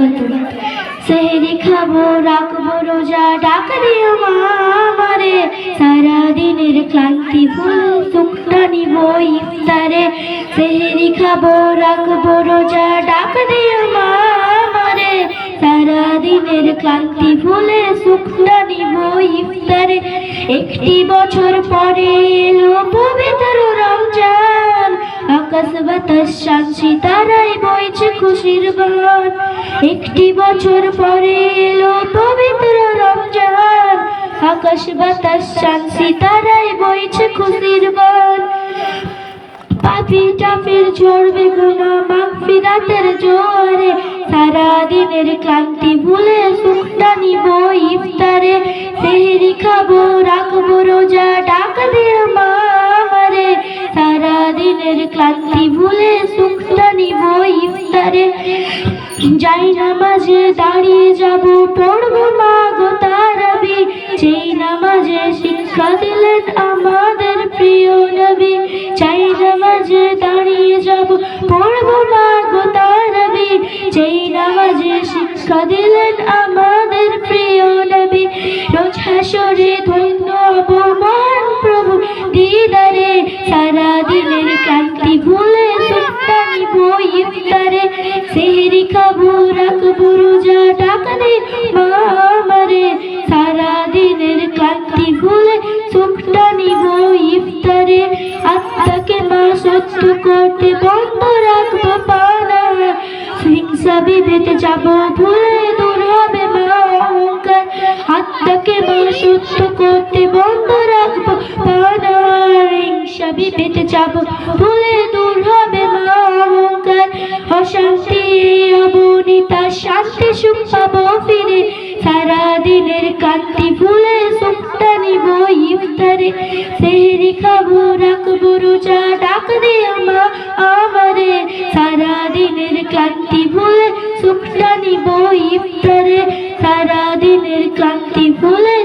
বারাকাতুহু। সেহরি খাবো রাখবো রোজা, ডাক দিও মা আমারে, সারা দিনের ক্লান্তি ভুলে সুখটা নিব ইফতারে। সেহরি খাবো রাখবো রোজা, ডাক দিও মা আমারে, সারা দিনের ক্লান্তি ভুলে সুখটা নিব ইফতারে। একটি বছর পরে এলো পবিত্র রমজান, আকাশ বাতাস চাঁদ সিতারায় বইছে খুশির গান। একটি বছর পরে এলো পবিত্র রমজান, আকাশ বাতাস চাঁদ সিতারায় বইছে খুশির গান। পাপি টাপির ঝরবে গুনাহ মাগফিরাতের জোয়ারে, সারা দিনের ক্লান্তি ভুলে সুখটা নিব ইফতারে। সেহরি খাবো রাখবো রোজা, ডাক দিও মা আমারে, সারা দিনের ক্লান্তি ভুলে সুখটা নিব ইফতারে। যাই নামাজে দাঁড়িয়ে যাব, পড়বো মা গো তারাবি, যেই নামাজে শিক্ষা দিলেন আমাদের প্রিয় নবী। যাই নামাজে দাঁড়িয়ে যাব, পড়বো মা গো তারাবি, যেই নামাজে শিক্ষা দিলেন আমাদের প্রিয় নবী। রোজ হাসরে ধন্য হব মহান প্রভু দিদারে, সারা দিনের ক্লান্তি ভুলে সুখটা নিব ইফতারে। সেহরি খাবো রাখবো রোজা, ডাক দিও মা আমারে, সারা দিনের ক্লান্তি ভুলে সুখটা নিব ইফতারে। আত্মাকে মা সত্য করতে বন্ধ রাখবো পানা, হিংসা বিভেদে যাব ভুলে দূর হবে মা অহংকার। আত্মাকে মা সত্য করতে বন্ধ রাখবো পানা, হিংসা বিভেদে যাব ভুলে দূর হবে মা অহংকার। অশান্তি অবনীতা শান্তি সুখ পাবো ফিরে, সারা দিনের ক্লান্তি ভুলে সুখটা নিব ইফতারে। সেহরি খাবো রাখবো রোজা, ডাক দিও মা আমারে, সারা দিনের ক্লান্তি ভুলে সুখটা নিব ইফতারে, সারা দিনের ক্লান্তি ভুলে